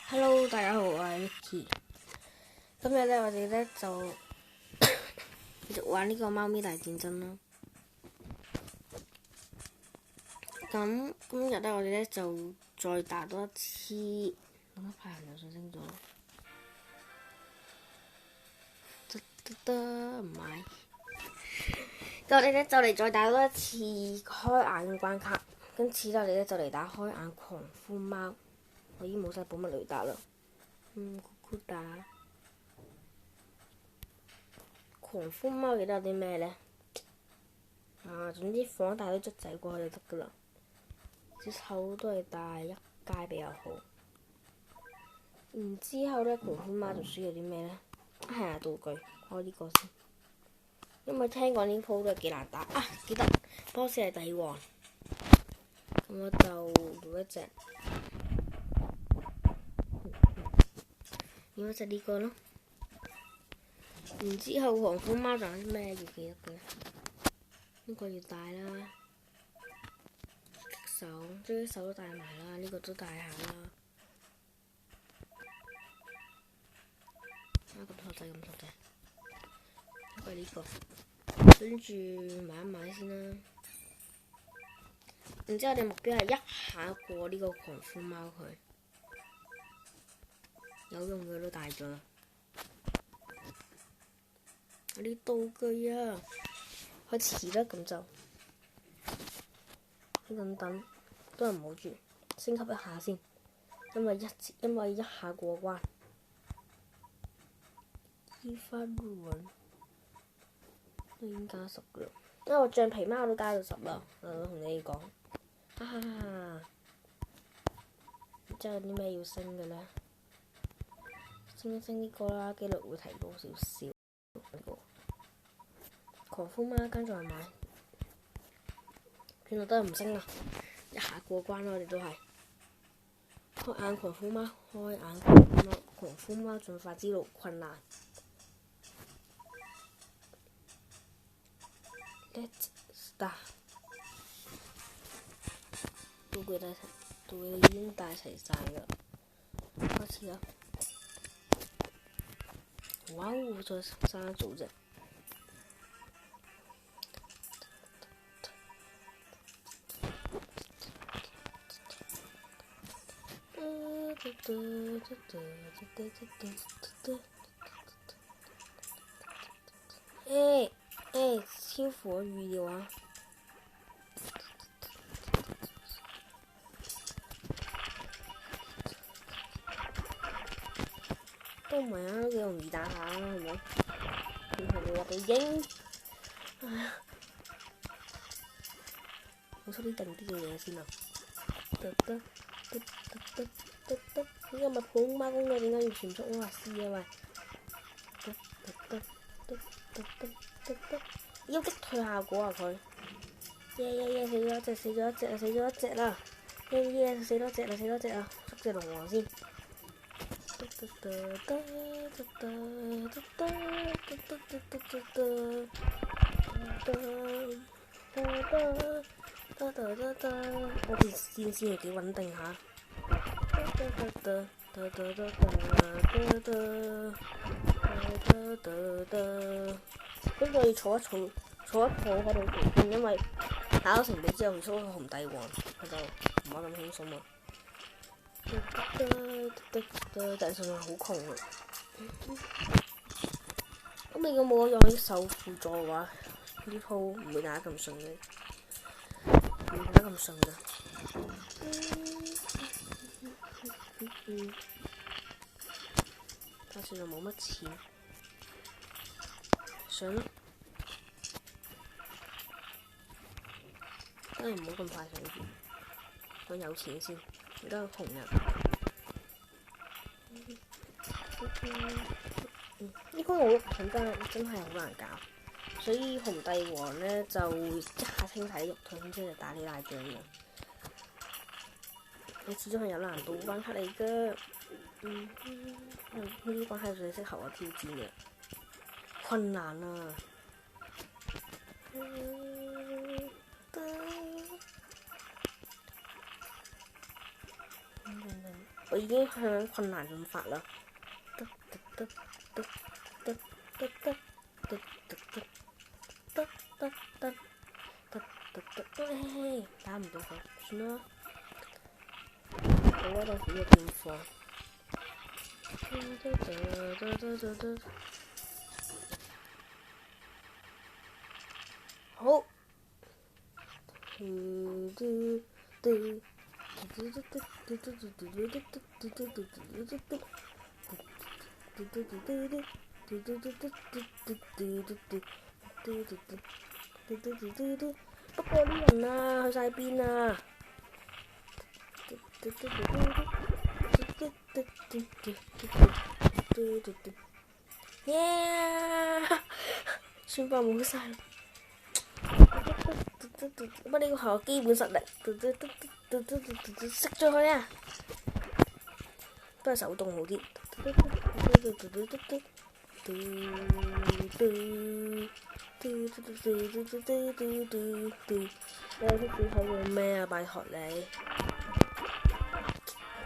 Hello，大家好，我係 Vicky。今日咧，我哋咧就繼續玩呢個貓咪大戰爭啦。咁今日咧，我哋咧就再打多一次。咁一排人就上升咗。唔係。咁我哋咧就嚟再打多一次開眼關卡。今次咧我哋咧就嚟打開眼狂歡貓。我已經冇晒寶物雷達啦。酷打。狂歡貓記得有啲咩呢？總之放一大堆卒仔過去就得噶啦。隻手都係帶一階比較好。然之後呢，狂歡貓就需要啲咩呢？係道具，開呢個先。因為聽講呢鋪都係幾難打啊！記得 boss 係帝王，咁我就攞一隻，用一隻呢個咯。然之後狂歡貓仲有啲咩要記得嘅？呢個要帶啦，隻手都帶埋啦，呢個都帶下啦。咁錯仔，應該呢個，跟住買一買先啦。然之後我哋目標係一下過呢個狂歡貓佢，有用嘅都帶咗啦。啲道具啊，開始啦，咁就等，都係唔好住，升級一下先，因為一下過關。依番換都已經加10啦，因為我橡皮貓都加到10啦，我同你哋講，哈哈哈！之後有啲咩要升嘅呢？升一升呢個啦，機率會提高少少。狂歡貓跟住嚟買，原來都係唔升啊！一下過關啦，我哋都係開眼狂歡貓，狂歡貓進化之路困難。Let's start， 道具已經帶齊晒啦，開始啦！哇哦，再生一組啫！超乎我預料啊！都唔係啊，都幾容易打下啦，係咪？然後你話佢應，我出啲定啲嘅嘢先啊！呢個咪普通貓公嘅，點解要全速魔法師啊？喂！腰擊退效果啊佢！死咗一隻啦！死多隻啦！捉隻龍王先。我條線係幾穩定下。跟住要坐一坐喺度條線，因為打咗成比之後，佢出個紅帝王，佢就唔可以咁輕鬆啊！但係實在好窮啊！咁你如果冇用手輔助嘅話，呢鋪唔會打得咁順嘅，唔打得咁順㗎。但係又冇乜錢，上啦，真係唔好咁快上住，我有錢先，而家窮人。呢個我肉盾真係好難搞，所以紅帝王呢就一下清睇肉盾，即係打你大仗嘅。你始終係有難度關卡嚟㗎，呢啲關卡最適合我挑戰嘅，困難啊！我已經向困難進發啦。打唔到佢，算啦。好啊，當時嘅變況。好。不過啲人啊，去晒邊啊？算吧，冇晒。不過呢個係我基本實力，識咗佢啊！都係手動好啲。你識小丑做咩啊？拜託你，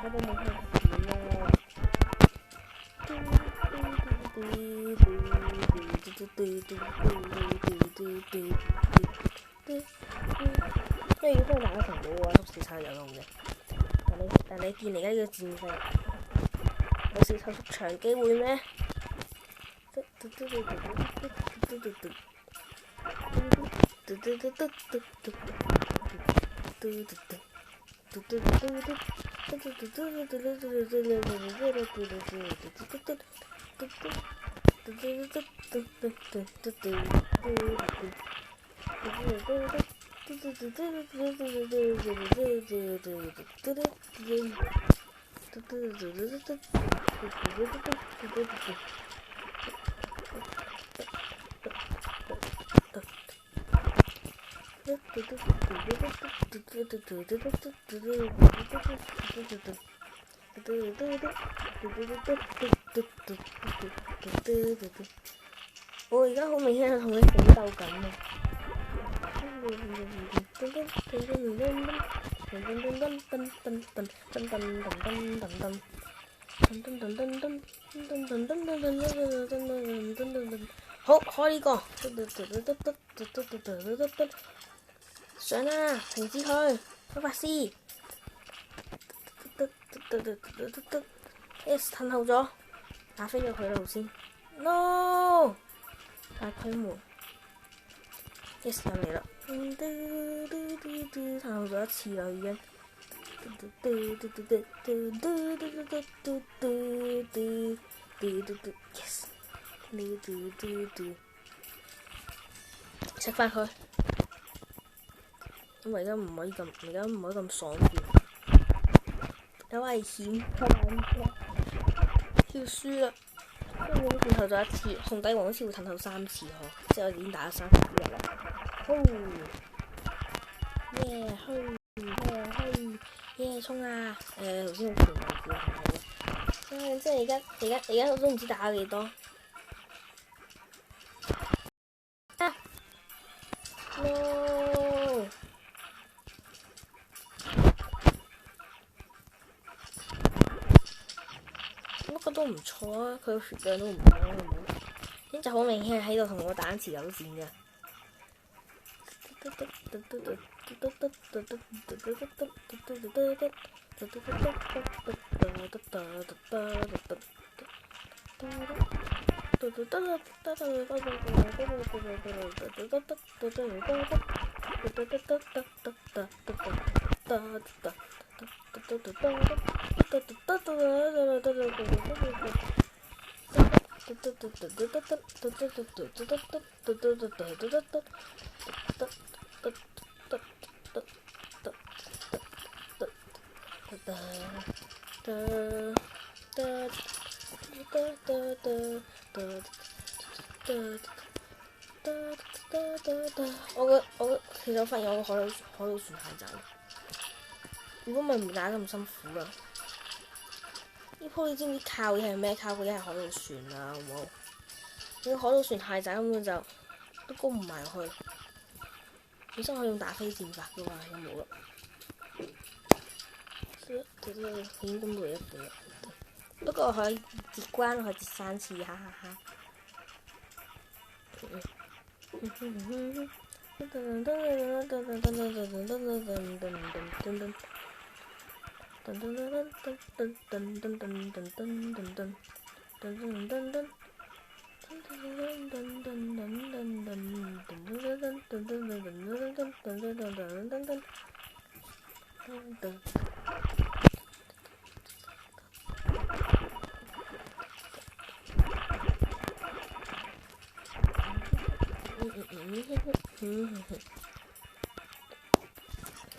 我都冇開錢啦。即係如果真係打得成嘅話，小丑有用嘅。但你見而家呢個戰勢，有小丑出場機會咩？我而家好明顯係同你奮鬥緊啊！好，開呢個。上啦，停止佢，開法師。Yes， 褪後咗，打飛咗佢路先。No， 大規模。Yes， 又嚟啦。褪後咗一次啦，已經。Yes， 食翻佢。因為而家唔可以咁爽住，有危險，要輸啦。因為我褪後咗一次，紅帝王好似會褪後3次嗬，即係我已經打咗30日啦。耶衝啊！頭先好全部即係而家我都唔知打咗幾多。No！ 不過都唔錯啊，佢個血量都唔錯啊，呢就好明顯係喺度同我打持久戰嘅。其實我發現我個海盜船太渣，如果唔係唔打咁辛苦啦。呢鋪你知唔知靠嘅係咩？靠嘅係海盜船啊，好唔好？你個海盜船太渣，根本就都攻唔埋去。本身可以用打飛戰法嘅嘛，有冇啦？其實應該冇一半啦，不過可以截關，可以截3次，哈哈哈。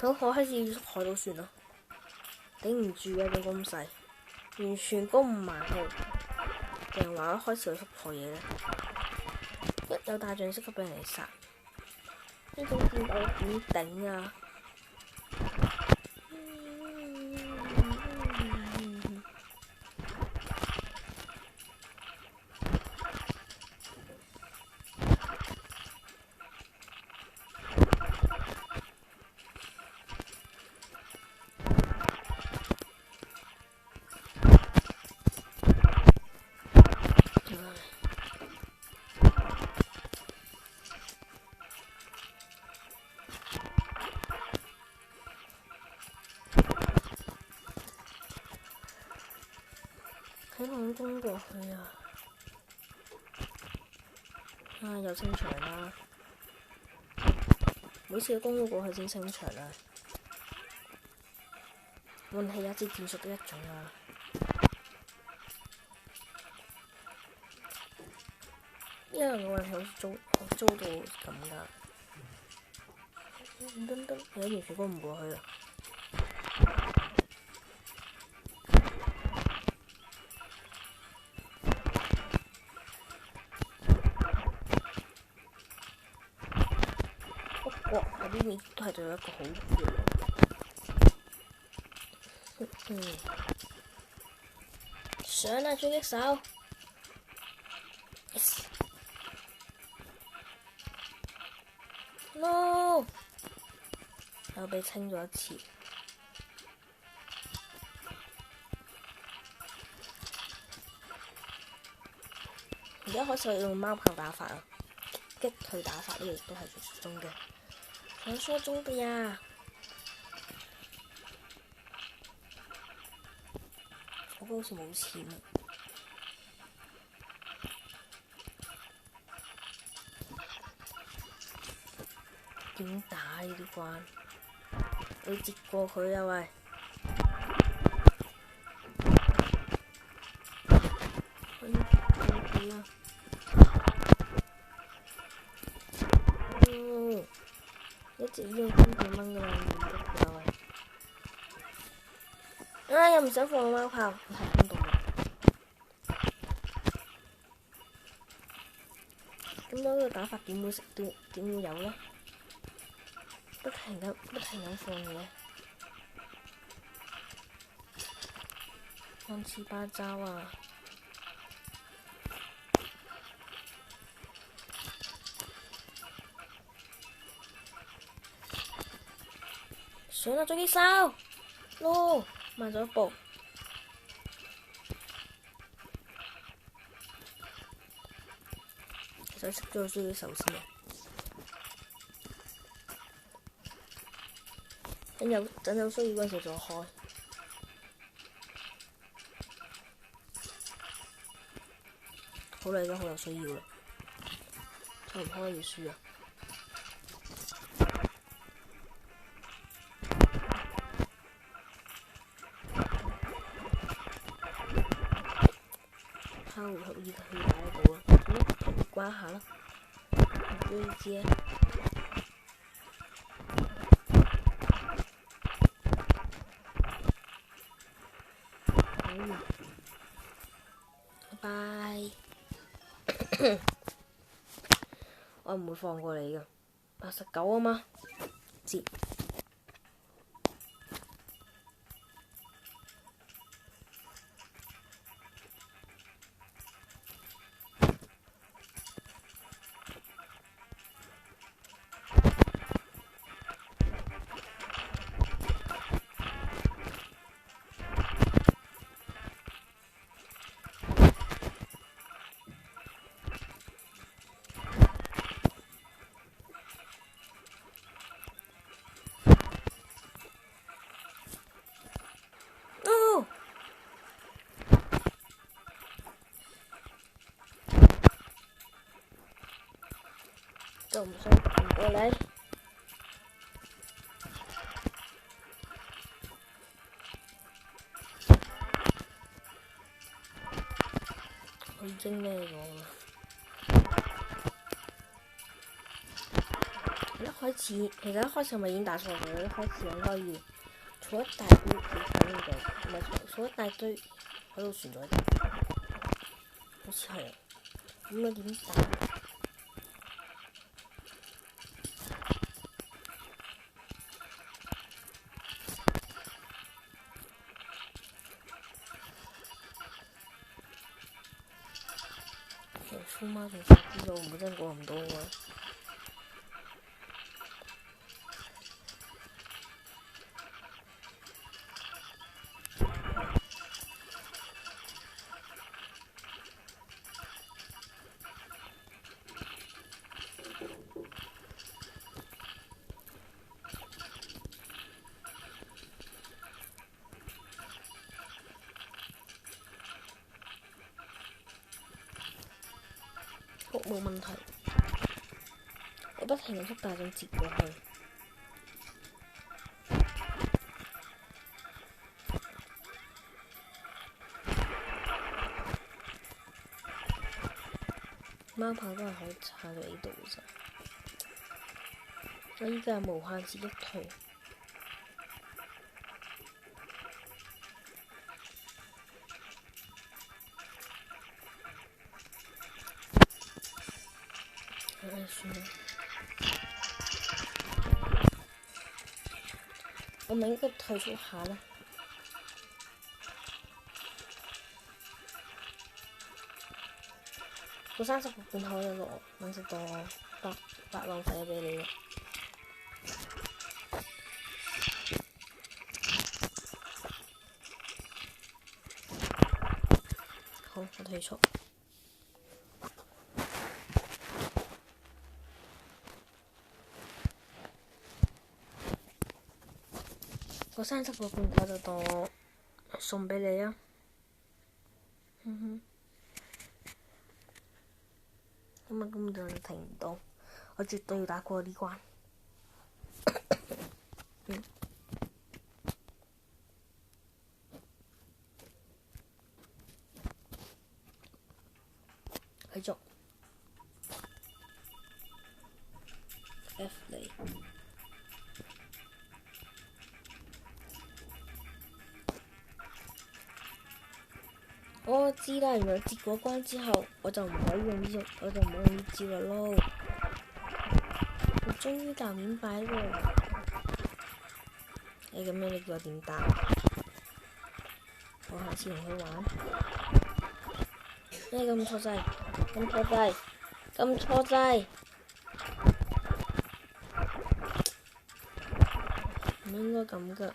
好，我開始海盜船啦，頂唔住啊！佢咁細，完全攻唔埋去。定係話一開始就識破嘢咧？一有大象即刻俾人哋殺，呢種戰鬥點頂啊！喺空中過去啊！又清場啦！每次都攻到過去先清場啊！運氣也是戰術的一種啊！因為我運氣好糟到咁噶，有完全攻唔過去啊！不過喺呢邊都係做一個好嘅。上啦，狙擊手 ！Yes. No！ 又被清咗一次。而家開始用貓炮打法啊，擊退打法呢個亦都係傳說中嘅。傳說中的呀。我好似冇錢啊！點打呢啲關？你接過佢啊喂！一直要3幾蚊㗎啦，唔得㗎喂！又唔想放貓炮，佢係邊度啊？咁樣嘅打法點會有呢？不停咁放嘢，亂七八糟啊！上啦，狙擊手！咯，慢咗一步。其實識咗個狙擊手先啊！等有需要嗰陣時再開。好啦，而家好有需要啦，再唔開要輸啊！拋回合依家去打一步啊！關下啦，唔中意接。拜拜。我唔會放過你㗎，89啊嘛，接。就唔想唔過你。我已經咩咗啦。其實一開始我咪已經打錯咗，一開始應該要儲一大堆鐵喺呢度，唔係儲一大堆喺度存在度，好似係啊。咁我點打？瘋貓仲死啲路，唔會真過唔到嘅。冇問題，我不停咁縮大咁接過去。貓跑都係可以踩到呢度嘅啫。我依家係無限次擊退。唉，算啦。我咪應該退出下啦。個30個罐頭嘅咯，冷食到我白浪費咗俾你啦。好，我退出。個30個罐頭就當我送俾你啊。咁啊，根本就停唔到，我絕對要打過呢關。繼續 F 你。我知啦，原來接過關之後，我就唔可以用呢招啦咯。我終於搞明白啦。咁樣你叫我點打？我下次同佢玩。咁錯掣，咁錯掣，唔應該咁噶，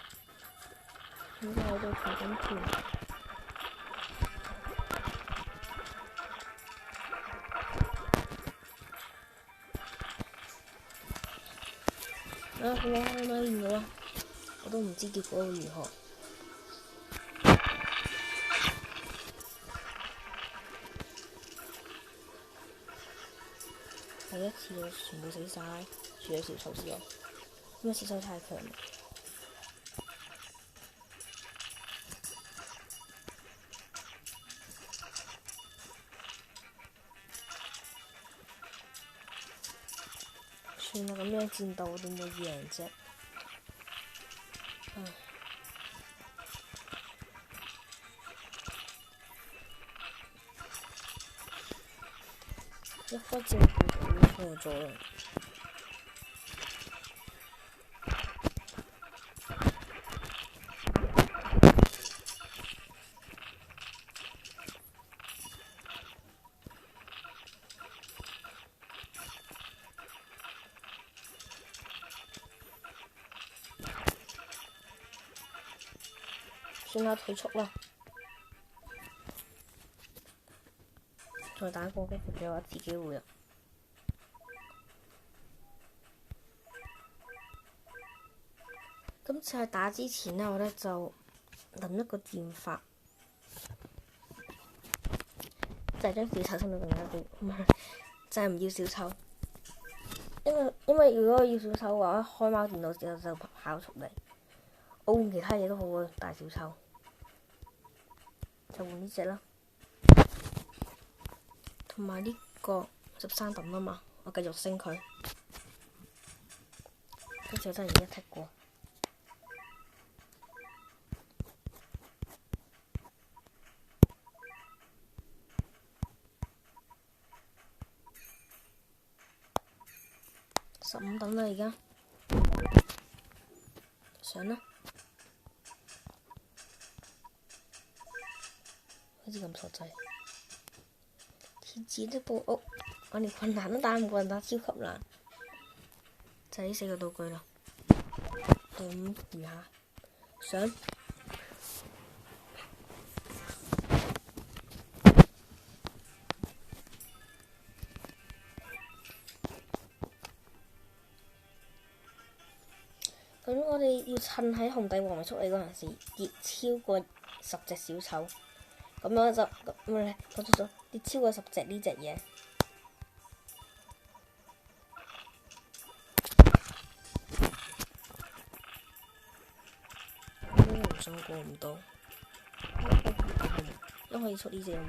應該喺度調緊盤。我買完咗啦，我都唔知結果會如何。第一次就全部死晒，除咗小丑之外，因為小丑太強。算啦，咁樣戰鬥我都冇贏啫。唉，一開戰就錯咗啦。算啦，退出啦。再打過嘅嘅話，自己會啊。今次喺打之前呢，我咧就諗一個戰法，就係將小丑升到更加高，唔係就係唔要小丑。因為如果要小丑嘅話，開貓電腦就跑出嚟。我換其他嘢都好啊，大小丑就換呢隻啦。同埋呢個13等啊嘛，我繼續升佢。跟住我真係一剔過。15等啦，而家上啦，好似咁傻仔。鐵子的布屋，我連困難都打唔過人，打超級難。就係呢4個道具啦。咁餘下上。咁我哋要趁喺紅帝王出嚟嗰陣時，跌超過10隻小丑，咁樣就講錯咗，跌超過10隻呢隻嘢。唔信過唔到，都可以出呢隻有冇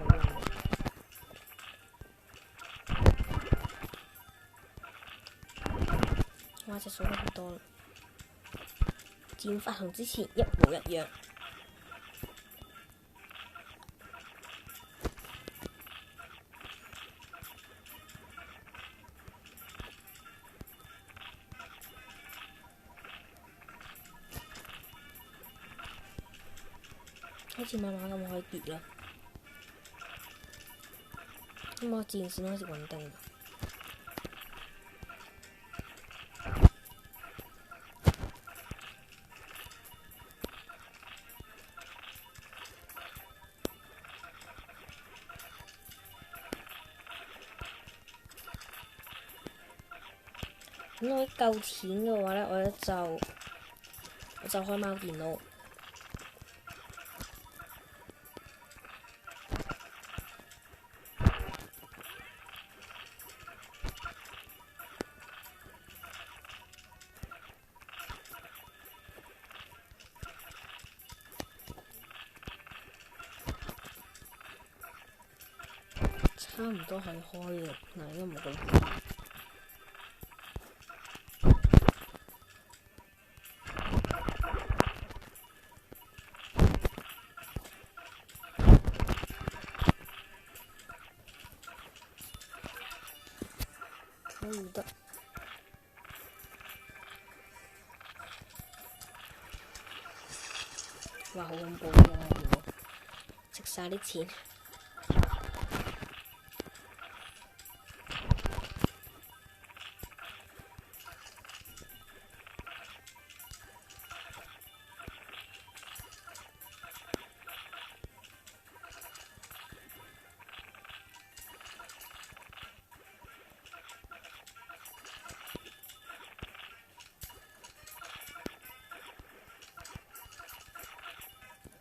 用？哇！隻數得好多啦。戰法同之前一模一樣。開始慢慢咁可以跌啦。咁我戰線開始穩定。咁我夠錢嘅話咧，我就開貓電腦。差唔多係開嘅，嗱，應該冇咁。唔得，哇！好恐怖啊！食晒啲錢。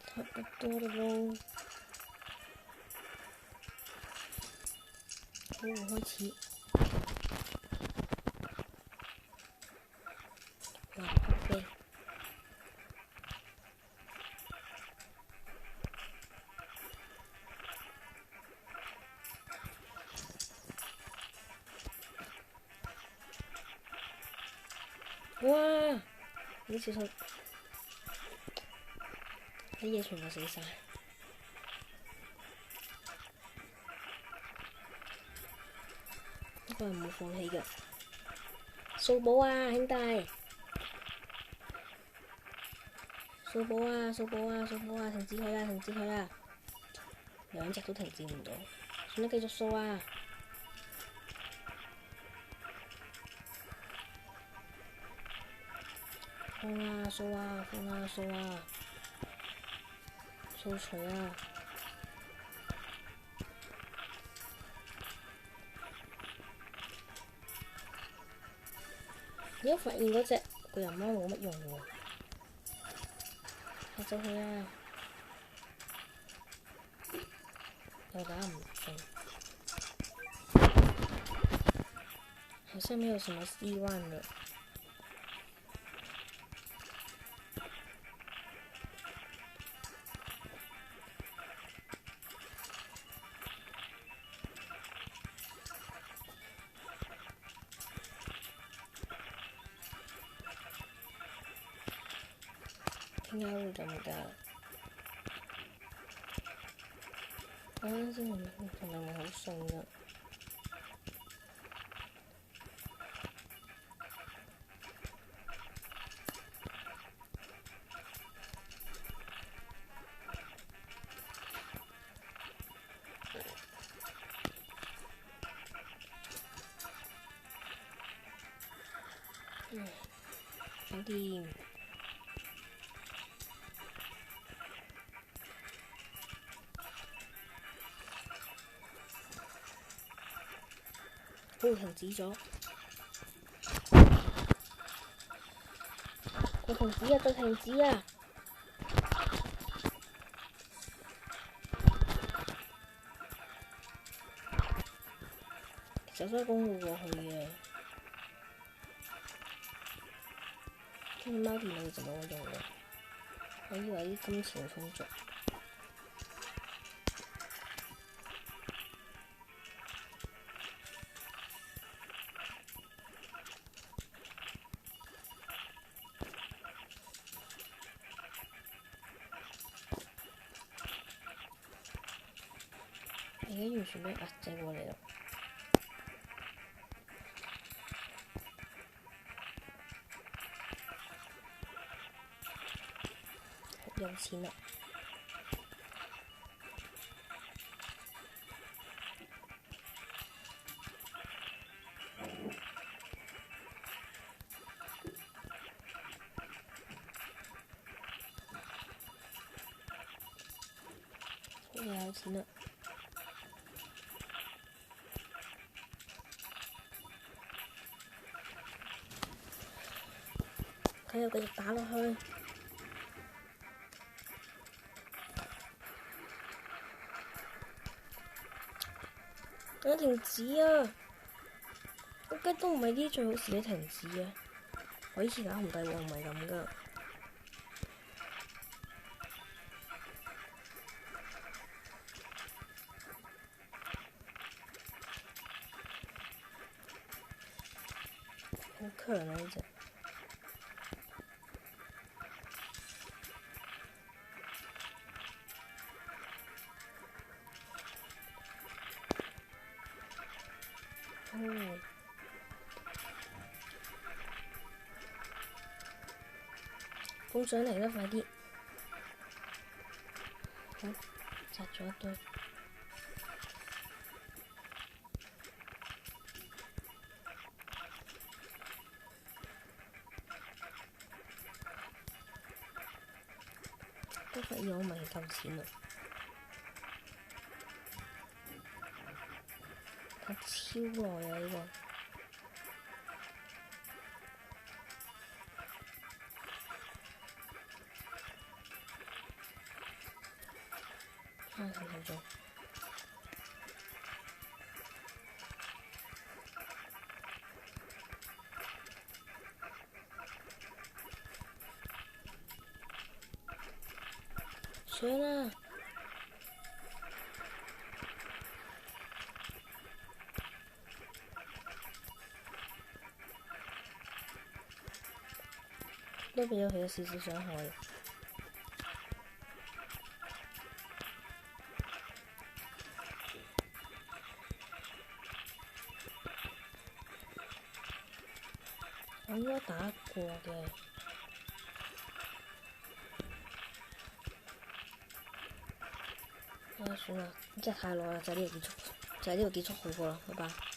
差不多啦喎，好，開始。哇！撲飛。哇！呢次數啲嘢全部死晒。不過唔會放棄嘅。掃寶啊，兄弟！掃寶啊！掃寶啊！掃寶啊！停止佢啊！停止佢啊！2隻都停止唔到，算啦，繼續掃啊！放啊！掃啊！放啊！掃啊！掃除啊！而家發現嗰隻巨人貓冇乜用喎，嚇走佢啊！又打唔中，好像沒有什麼希望了。添加入得唔得？我啱先同你好順㗎。搞掂。哦，停止咗。佢停止啊！佢停止啊！其實真係攻唔過去嘅。跟住貓電腦就冇我用啦。我以為啲金錢充足。而家完全俾壓制過嚟啦。有錢啦！有錢啦！佢又繼續打落去。我停止啊！我覺得都唔係啲最好時嘅停止啊！我以前打紅帝王唔係咁噶。好強啊！呢隻。哦。風上嚟啦！快啲。好，摘咗一堆。都發現我咪夠錢啦！打超耐啊！呢個。成頭咗。上啦！都俾咗佢有少少傷害。我應該打過嘅。算啦，真係太耐啦，就係呢度結束好過啦，拜拜。